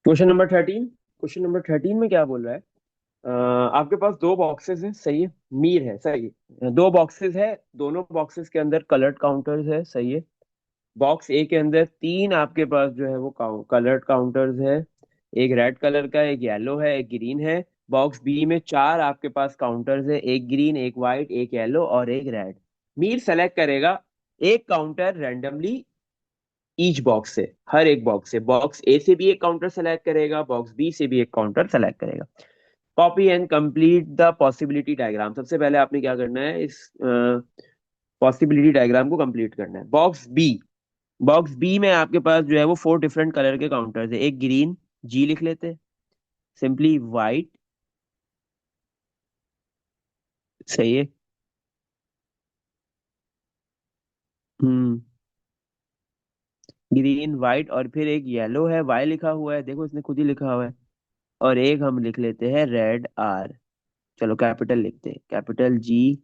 Question number 13 में क्या बोल रहा है? आपके पास दो बॉक्सेस हैं, सही है। मीर है, सही है। दो बॉक्सेस है, दोनों बॉक्सेस के अंदर कलर्ड काउंटर्स है, सही है। बॉक्स ए के अंदर तीन आपके पास जो है वो कलर्ड काउंटर्स है। एक रेड कलर का, एक येलो है, एक ग्रीन है। बॉक्स बी में चार आपके पास काउंटर्स है, एक ग्रीन, एक वाइट, एक येलो और एक रेड। मीर सेलेक्ट करेगा एक काउंटर रैंडमली ईच बॉक्स से, हर एक बॉक्स से। बॉक्स ए से भी एक काउंटर सेलेक्ट करेगा, बॉक्स बी से भी एक काउंटर सेलेक्ट करेगा। Copy and complete the possibility diagram. सबसे पहले आपने क्या करना है, इस पॉसिबिलिटी डायग्राम को कंप्लीट करना है। बॉक्स बी में आपके पास जो है वो फोर डिफरेंट कलर के काउंटर्स है। एक ग्रीन, जी लिख लेते हैं। सिंपली वाइट, सही है। हम्म। ग्रीन, वाइट और फिर एक येलो है, वाई लिखा हुआ है, देखो इसने खुद ही लिखा हुआ है। और एक हम लिख लेते हैं रेड, आर। चलो कैपिटल लिखते हैं, कैपिटल जी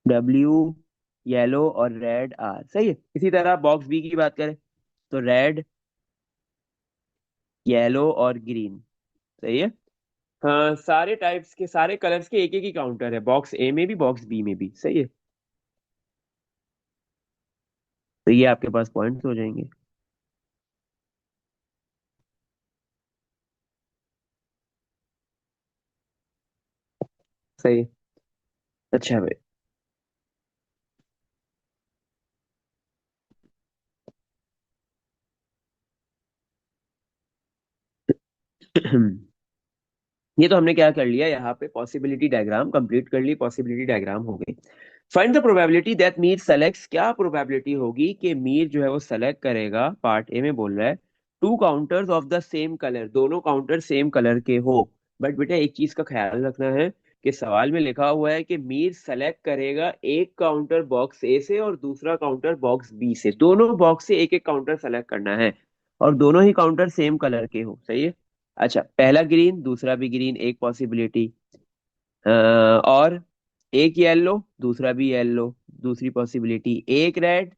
डब्ल्यू, येलो और रेड आर, सही है। इसी तरह बॉक्स बी की बात करें तो रेड, येलो और ग्रीन, सही है। हाँ, सारे टाइप्स के सारे कलर्स के एक एक ही काउंटर है, बॉक्स ए में भी बॉक्स बी में भी, सही है। तो ये आपके पास पॉइंट्स हो जाएंगे। सही है। अच्छा भाई। ये तो हमने क्या कर लिया, यहाँ पे पॉसिबिलिटी डायग्राम कंप्लीट कर ली, पॉसिबिलिटी डायग्राम हो गई। Find the probability that Mir selects. क्या प्रोबेबिलिटी होगी कि मीर जो है वो सेलेक्ट करेगा, पार्ट ए में बोल रहा है, two counters of the same colour, दोनों काउंटर सेम कलर के हो। बट बेटा एक चीज का ख्याल रखना है कि सवाल में लिखा हुआ है कि मीर सेलेक्ट करेगा एक काउंटर बॉक्स ए से और दूसरा काउंटर बॉक्स बी से, दोनों बॉक्स से एक एक काउंटर सेलेक्ट करना है और दोनों ही काउंटर सेम कलर के हो, सही है। अच्छा, पहला ग्रीन दूसरा भी ग्रीन, एक पॉसिबिलिटी। और एक येलो दूसरा भी येलो, दूसरी पॉसिबिलिटी। एक रेड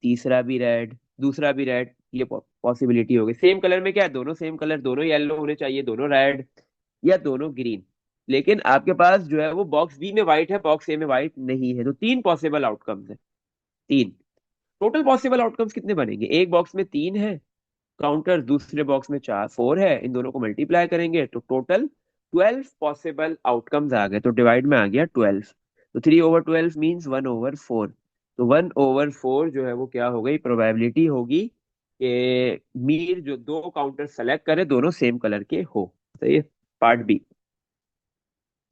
तीसरा भी रेड दूसरा भी रेड, ये पॉसिबिलिटी हो गई। सेम कलर में क्या है, दोनों सेम कलर, दोनों येलो होने चाहिए, दोनों रेड या दोनों ग्रीन। लेकिन आपके पास जो है वो बॉक्स बी में व्हाइट है, बॉक्स ए में व्हाइट नहीं है, तो तीन पॉसिबल आउटकम्स है। तीन। टोटल पॉसिबल आउटकम्स कितने बनेंगे, एक बॉक्स में तीन है काउंटर, दूसरे बॉक्स में चार, फोर है, इन दोनों को मल्टीप्लाई करेंगे तो टोटल 12 पॉसिबल आउटकम्स आ गए, तो डिवाइड में आ गया 12। तो 3/12 मीन्स 1/4। तो 1/4 जो है वो क्या हो गई, प्रोबेबिलिटी होगी कि मीर जो दो काउंटर सेलेक्ट करे दोनों सेम कलर के हो, सही है। Part B,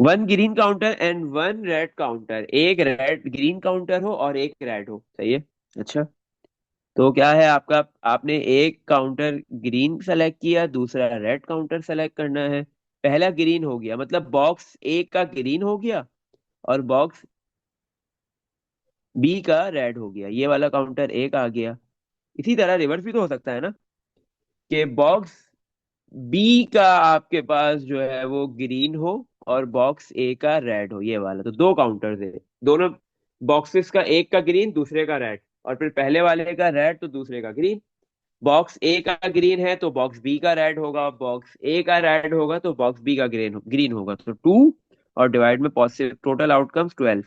one green counter and one red counter, एक रेड ग्रीन काउंटर हो और एक रेड हो, सही है। अच्छा, तो क्या है आपका, आपने एक काउंटर ग्रीन सेलेक्ट किया, दूसरा रेड काउंटर सेलेक्ट करना है। पहला ग्रीन हो गया मतलब बॉक्स ए का ग्रीन हो गया और बॉक्स बी का रेड हो गया, ये वाला काउंटर एक आ गया। इसी तरह रिवर्स भी तो हो सकता है ना, कि बॉक्स बी का आपके पास जो है वो ग्रीन हो और बॉक्स ए का रेड हो, ये वाला। तो दो काउंटर्स है, दोनों बॉक्सेस का, एक का ग्रीन दूसरे का रेड, और फिर पहले वाले का रेड तो दूसरे का ग्रीन। बॉक्स ए का ग्रीन है तो बॉक्स बी का रेड होगा, बॉक्स ए का रेड होगा तो बॉक्स बी का ग्रीन होगा, तो टू। और डिवाइड में पॉसिबल टोटल आउटकम्स 12,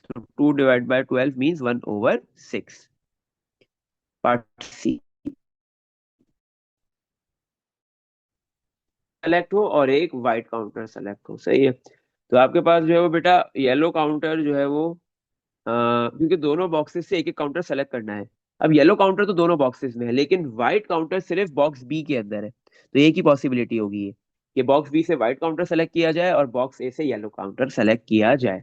तो 2/12 मीन्स 1/6। पार्ट सी, सेलेक्ट हो और एक वाइट काउंटर सेलेक्ट हो, सही है। तो आपके पास जो है वो बेटा येलो काउंटर जो है वो, क्योंकि दोनों बॉक्सेस से एक एक काउंटर सेलेक्ट करना है। अब येलो काउंटर तो दोनों बॉक्सेस में है लेकिन व्हाइट काउंटर सिर्फ बॉक्स बी के अंदर है, तो एक ही पॉसिबिलिटी होगी ये, कि बॉक्स बी से व्हाइट काउंटर सेलेक्ट किया जाए और बॉक्स ए से येलो काउंटर सेलेक्ट किया जाए।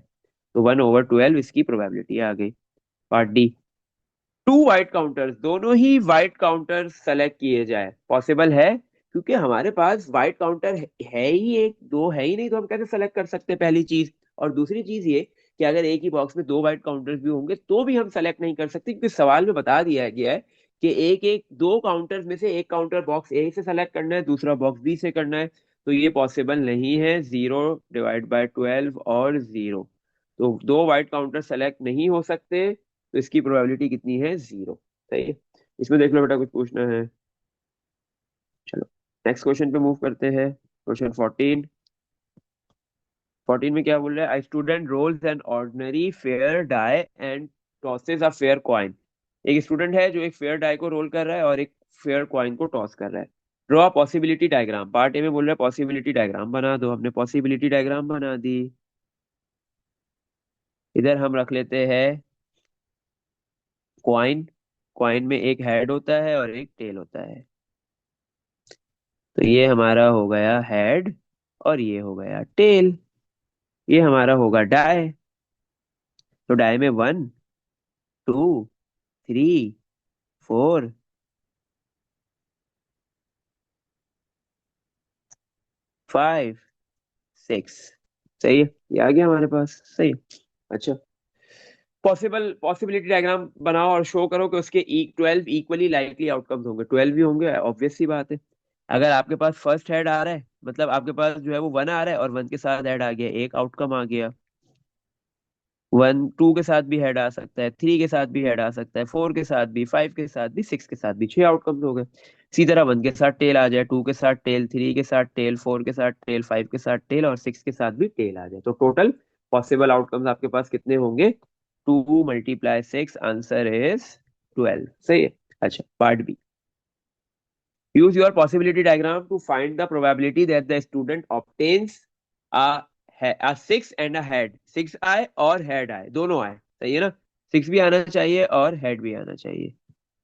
तो 1/12 इसकी प्रोबेबिलिटी आ गई। Part D, two white counters, दोनों ही व्हाइट काउंटर सेलेक्ट किए जाए, पॉसिबल है क्योंकि हमारे पास व्हाइट काउंटर है ही एक, दो है ही नहीं, तो हम कैसे सेलेक्ट कर सकते हैं, पहली चीज। और दूसरी चीज ये कि अगर एक ही बॉक्स में दो व्हाइट काउंटर्स भी होंगे तो भी हम सेलेक्ट नहीं कर सकते, क्योंकि सवाल में बता दिया गया है कि एक एक दो काउंटर्स में से एक काउंटर बॉक्स ए से सेलेक्ट करना है, दूसरा बॉक्स बी से करना है। तो ये पॉसिबल नहीं है, 0/12 और जीरो, तो दो व्हाइट काउंटर सेलेक्ट नहीं हो सकते, तो इसकी प्रोबेबिलिटी कितनी है, जीरो, सही है। इसमें देख लो बेटा, कुछ पूछना है? चलो नेक्स्ट क्वेश्चन पे मूव करते हैं। क्वेश्चन 14। 14 में क्या बोल रहा है? I student rolls an ordinary fair die and tosses a fair coin. एक स्टूडेंट है जो एक फेयर डाई को रोल कर रहा है और एक फेयर कॉइन को टॉस कर रहा है। Draw possibility diagram. Part A में बोल रहा है पॉसिबिलिटी डायग्राम बना दो। हमने पॉसिबिलिटी डायग्राम बना दी। इधर हम रख लेते हैं कॉइन। कॉइन में एक हेड होता है और एक टेल होता है। तो ये हमारा हो गया हेड और ये हो गया टेल। ये हमारा होगा डाई। तो डाई में 1 2 3 4 5 6। सही है, ये आ गया हमारे पास। सही है। अच्छा, पॉसिबिलिटी डायग्राम बनाओ और शो करो कि उसके 12 इक्वली लाइकली आउटकम्स होंगे। 12 भी होंगे, ऑब्वियस सी बात है। अगर आपके पास फर्स्ट हेड आ रहा है, मतलब आपके पास जो है वो 1 आ रहा है और 1 के साथ हेड आ गया, एक आउटकम आ गया। 1 2 के साथ भी हेड आ सकता है, 3 के साथ भी हेड आ सकता है, 4 के साथ भी, 5 के साथ भी, 6 के साथ भी, 6 आउटकम्स हो गए। इसी तरह 1 के साथ टेल आ जाए, 2 के साथ टेल, 3 के साथ टेल, 4 के साथ टेल, 5 के साथ टेल और 6 के साथ भी टेल आ जाए, तो टोटल पॉसिबल आउटकम्स आपके पास कितने होंगे? 2 × 6, आंसर इज 12। सही है। अच्छा, part B. Use your possibility diagram to find the probability that the student obtains a a six and a head। Six आए और हेड आए, दोनों आए। सही है ना? सिक्स भी आना चाहिए और हेड भी आना चाहिए।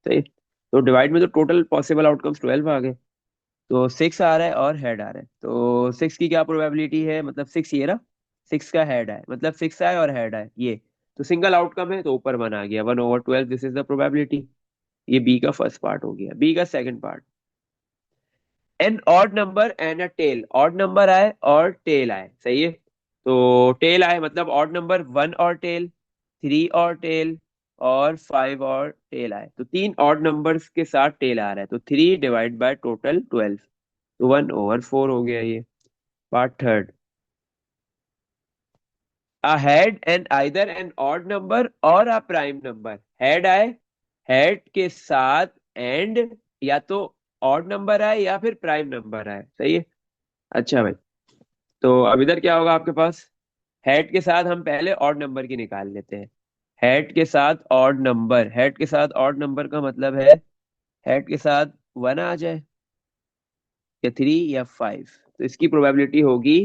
सही। तो डिवाइड में तो टोटल पॉसिबल आउटकम्स 12 आ गए। तो सिक्स आ रहा है और हेड आ रहा है, तो सिक्स की क्या प्रोबेबिलिटी है? मतलब सिक्स ये रहा, सिक्स का हेड आए, मतलब सिक्स आए और हेड आए ये। तो सिंगल आउटकम है, तो ऊपर 1 आ गया। 1/12, दिस इज द प्रोबेबिलिटी। ये बी का फर्स्ट पार्ट हो गया। बी का second part. An odd number and a tail. Odd number आए और टेल आए। सही है। तो टेल आए मतलब ऑड नंबर 1 और टेल, 3 और टेल और 5 और टेल आए, तो 3 ऑड नंबर्स के साथ टेल आ रहा है, तो 3 डिवाइड बाय टोटल 12। तो 1/4 हो गया ये। Part third. A head and either an odd number और अ प्राइम नंबर। हेड आए, हेड के साथ एंड, या तो ऑड नंबर आए या फिर प्राइम नंबर आए। सही है। अच्छा भाई, तो अब इधर क्या होगा आपके पास? हेड के साथ हम पहले ऑड नंबर की निकाल लेते हैं। हेड के साथ ऑड नंबर, हेड के साथ ऑड नंबर का मतलब है हेड के साथ 1 आ जाए या 3 या 5। तो इसकी प्रोबेबिलिटी होगी,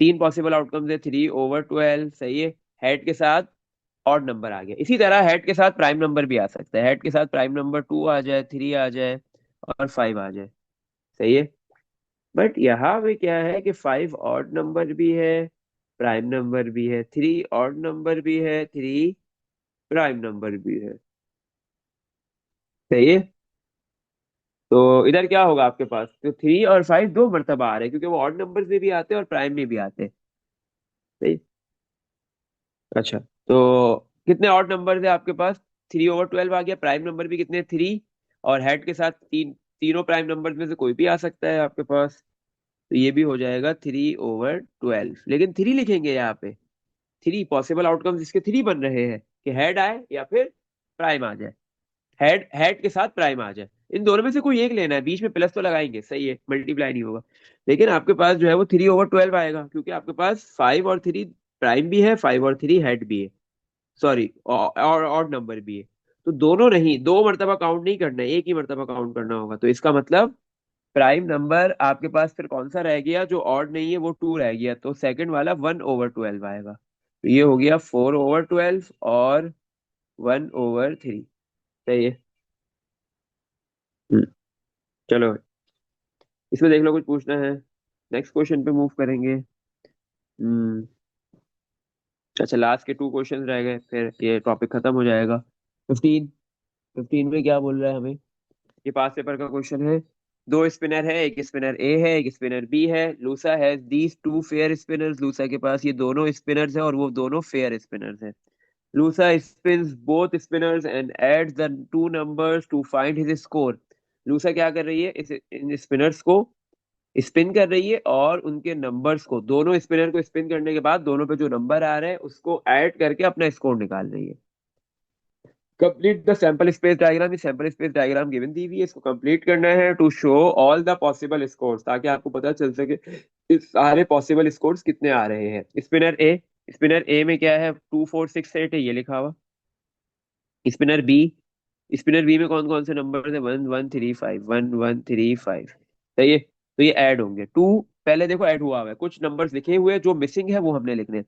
3 पॉसिबल आउटकम्स है, 3/12। सही है। हेड के साथ ऑड नंबर आ गया। इसी तरह हेड के साथ प्राइम नंबर भी आ सकता है। हेड के साथ प्राइम नंबर 2 आ जाए, 3 आ जाए और 5 आ जाए। सही है। बट यहाँ पे क्या है कि 5 ऑड नंबर भी है, प्राइम नंबर भी है, 3 ऑड नंबर भी है, 3 प्राइम नंबर भी है। सही है। तो इधर क्या होगा आपके पास? तो 3 और 5 दो मर्तबा आ रहे हैं, क्योंकि वो ऑड नंबर में भी आते हैं और प्राइम में भी आते हैं। सही। अच्छा, तो कितने ऑड नंबर है आपके पास? 3/12 आ गया। प्राइम नंबर भी कितने? 3। और हेड के साथ तीनों प्राइम नंबर में से कोई भी आ सकता है आपके पास। तो ये भी हो जाएगा 3/12, लेकिन 3 लिखेंगे यहाँ पे। 3 पॉसिबल आउटकम्स इसके 3 बन रहे हैं कि हेड आए या फिर प्राइम आ जाए, हेड हेड के साथ प्राइम आ जाए। इन दोनों में से कोई एक लेना है, बीच में प्लस तो लगाएंगे। सही है, मल्टीप्लाई नहीं होगा। लेकिन आपके पास जो है वो 3/12 आएगा, क्योंकि आपके पास 5 और 3 प्राइम भी है, 5 और 3 हेड भी है। सॉरी, और ऑड नंबर भी है। तो दोनों नहीं, दो मर्तबा काउंट नहीं करना है, एक ही मर्तबा काउंट करना होगा। तो इसका मतलब प्राइम नंबर आपके पास फिर कौन सा रह गया? जो ऑड नहीं है वो 2 रह गया, तो सेकंड वाला 1/12 आएगा। तो ये हो गया 4/12 और 1/3। सही है। हम्म, चलो इसमें देख लो, कुछ पूछना है? नेक्स्ट क्वेश्चन पे मूव करेंगे। हम्म। अच्छा, लास्ट के 2 क्वेश्चन रह गए, फिर ये टॉपिक खत्म हो जाएगा। 15। 15 में क्या बोल रहा है हमें? ये पास पेपर का क्वेश्चन है। दो स्पिनर है, एक स्पिनर ए है, एक स्पिनर बी है। लूसा है दीज टू फेयर स्पिनर्स। लूसा के पास ये दोनों स्पिनर्स है और वो दोनों फेयर स्पिनर्स है। Lusa spins both spinners and adds the two numbers to find his score. Lusa क्या कर रही है? इन स्पिनर्स को स्पिन कर रही है और उनके नंबर्स को, दोनों स्पिनर को स्पिन करने के बाद दोनों पे जो नंबर आ रहे हैं उसको ऐड करके अपना स्कोर निकाल रही है। Complete the sample space diagram. ये सैंपल स्पेस डायग्राम गिवन दी हुई है, इसको कंप्लीट करना है to show all the possible scores, ताकि आपको पता चल सके इस सारे पॉसिबल स्कोर्स कितने आ रहे हैं। स्पिनर ए में क्या है, 2468 है, ये लिखा हुआ। स्पिनर बी स्पिनर बी में कौन कौन से नंबर है, 1135, 1135। सही है, तो ये ऐड होंगे टू। पहले देखो ऐड हुआ है, कुछ नंबर्स लिखे हुए हैं, जो मिसिंग है वो हमने लिखने हैं।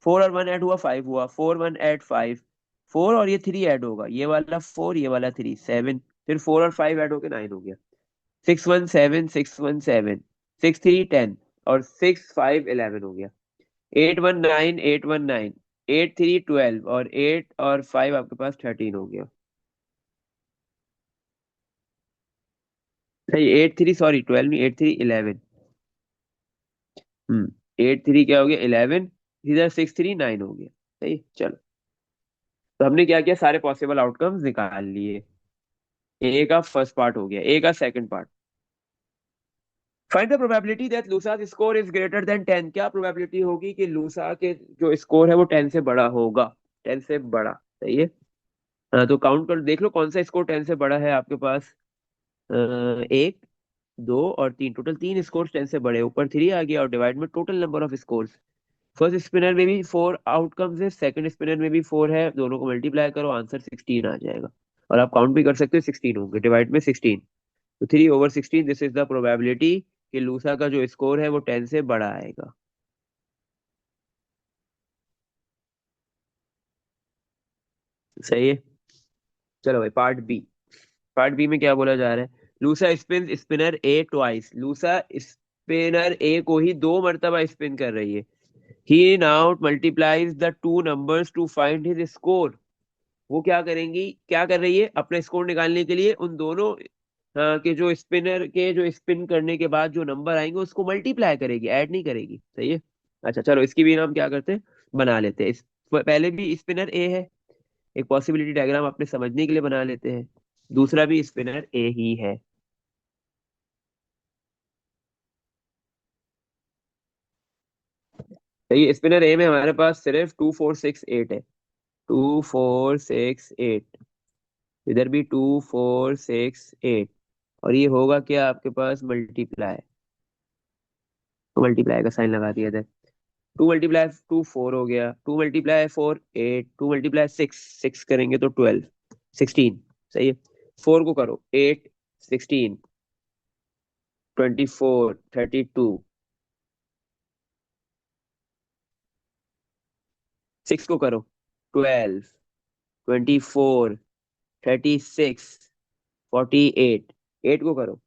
4 और 1 ऐड हुआ, 5 हुआ, 4 1 ऐड 5, 4 और ये 3 ऐड होगा, ये वाला 4 ये वाला 3 7, फिर 4 और 5 ऐड होके 9 हो गया। 617 617, 6 3 10, और 6 5 11 हो गया। 819 819, 8 3 12, और 8 और 5 आपके पास 13 हो गया। नहीं 8 3, सॉरी 12 नहीं, 8 3 11। 8 3 क्या हो गया, 11। इधर 6 3 9 हो गया। सही, चलो। तो हमने क्या किया, सारे पॉसिबल आउटकम्स निकाल लिए। ए का फर्स्ट पार्ट हो गया, ए का second part. Find the probability that Lusa score is greater than 10। क्या प्रोबेबिलिटी होगी कि लूसा के जो स्कोर है वो 10 से बड़ा होगा। 10 से बड़ा, सही है। तो काउंट कर देख लो कौन सा स्कोर 10 से बड़ा है आपके पास। एक, दो और तीन, टोटल तीन स्कोर 10 से बड़े, ऊपर 3 आ गया, और डिवाइड में total number of scores. First spinner में भी 4 आउटकम्स है, सेकंड स्पिनर में भी 4 है, दोनों को मल्टीप्लाई करो, आंसर 16 आ जाएगा। और आप काउंट भी कर सकते हो, 16 होंगे, डिवाइड में 16। तो 3/16, दिस इज द प्रोबेबिलिटी कि लूसा का जो स्कोर है वो 10 से बड़ा आएगा। सही है। चलो भाई, पार्ट बी। पार्ट बी में क्या बोला जा रहा है, Lusa spin spinner A twice. Lusa spinner A को ही दो मर्तबा स्पिन कर रही है। He now multiplies the two numbers to find his score. वो क्या करेंगी, क्या कर रही है, अपना स्कोर निकालने के लिए उन दोनों के जो स्पिनर के जो स्पिन करने के बाद जो नंबर आएंगे उसको मल्टीप्लाई करेगी, ऐड नहीं करेगी। सही है। अच्छा चलो, इसकी भी हम क्या करते हैं, बना लेते हैं। पहले भी स्पिनर ए है, एक पॉसिबिलिटी डायग्राम अपने समझने के लिए बना लेते हैं। दूसरा भी स्पिनर ए ही है। सही है, स्पिनर ए में हमारे पास सिर्फ 2468 है। 2468, इधर भी 2468। और ये होगा क्या आपके पास, मल्टीप्लाई। तो मल्टीप्लाई का साइन लगा दिया था। 2 × 2 4 हो गया, 2 × 4 8, 2 × 6 6 करेंगे तो 12, 16। सही है। 4 को करो, 8 16, 24 32। 6 को करो, 12 24 36 48। 8 को करो,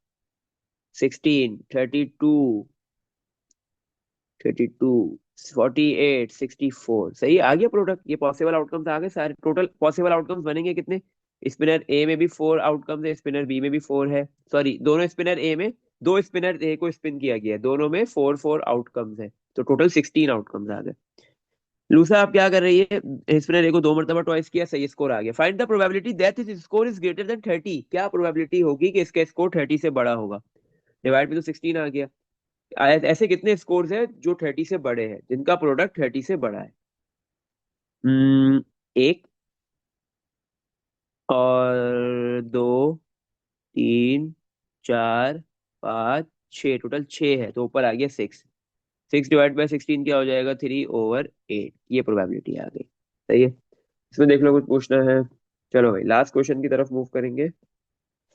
16 32 32 48 64। सही आ गया प्रोडक्ट, ये पॉसिबल आउटकम्स आ गए सारे। टोटल पॉसिबल आउटकम्स बनेंगे कितने, स्पिनर ए में भी 4 आउटकम्स है, स्पिनर बी में भी 4 है, सॉरी दोनों स्पिनर ए में, दो स्पिनर ए को स्पिन किया गया है, दोनों में 4 4 आउटकम्स है, तो टोटल 16 आउटकम्स आ गए। लूसा आप क्या कर रही है, स्पिनर ए को दो मरतबा ट्वाइस किया, सही स्कोर आ गया। Find the probability that is score is greater then 30। क्या प्रोबेबिलिटी होगी कि इसका स्कोर 30 से बड़ा होगा। डिवाइड में तो 16 आ गया। ऐसे कितने स्कोर्स हैं जो 30 से बड़े हैं, जिनका प्रोडक्ट 30 से बड़ा है। एक, और दो, तीन, चार, पाँच, छः, टोटल 6 है, तो ऊपर आ गया 6। 6 डिवाइड बाय 16 क्या हो जाएगा, 3/8। ये प्रोबेबिलिटी आ गई। सही है। इसमें देख लो कुछ पूछना है। चलो भाई, लास्ट क्वेश्चन की तरफ मूव करेंगे।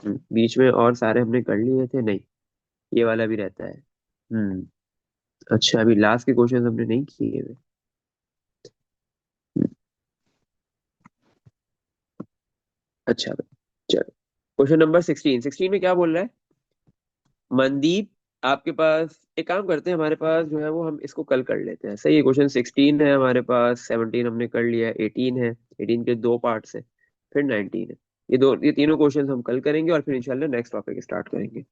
बीच में और सारे हमने कर लिए थे, नहीं, ये वाला भी रहता है। हम्म अच्छा, अभी लास्ट के क्वेश्चन हमने नहीं किए हुए। हम्म, अच्छा भाई, चलो। Question number 16। 16 में क्या बोल रहा है, मनदीप, आपके पास एक काम करते हैं, हमारे पास जो है वो हम इसको कल कर लेते हैं। सही है, क्वेश्चन 16 है हमारे पास, 17 हमने कर लिया है, 18 है, 18 के दो पार्ट्स है, फिर 19 है। ये तीनों क्वेश्चन हम कल करेंगे, और फिर इंशाल्लाह नेक्स्ट टॉपिक स्टार्ट करेंगे।